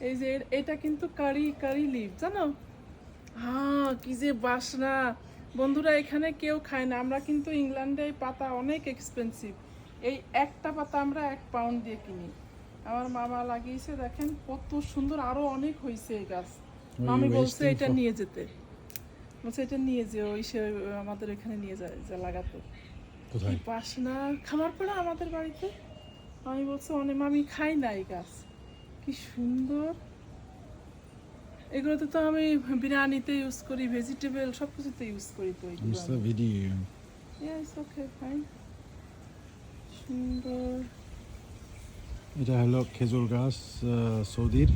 এই যে এটা কিন্তু কারি কারি লিভ, জানো? হ্যাঁ, কি যে বাসনা! বন্ধুরা, এখানে কেউ খায় না। আমরা কিন্তু ইংল্যান্ডে এই পাতা অনেক এক্সপেন্সিভ। এই একটা পাতা আমরা 1 পাউন্ড দিয়ে কিনি। আমার মামা লাগিয়েছে, দেখেন কত সুন্দর, আরো অনেক হয়েছে এই গাছ। মামি বলছে এটা নিয়ে যেতে, বলছে এটা নিয়ে যে ওই সে আমাদের এখানে নিয়ে যায় যা লাগাতে। কি বাসনা! খামার পড়া আমাদের বাড়িতে। আমি বলছি অনেক, মামি খাই না এই গাছ। কি সুন্দর! এগুলোতে তো আমি বিরিয়ানিতে ইউজ করি, ভেজিটেবল সব কিছুতে ইউজ করি তো এগুলো। It's the video. Yes, okay, fine. সুন্দর। এটা হলো খেজুর গাছ সৌদির।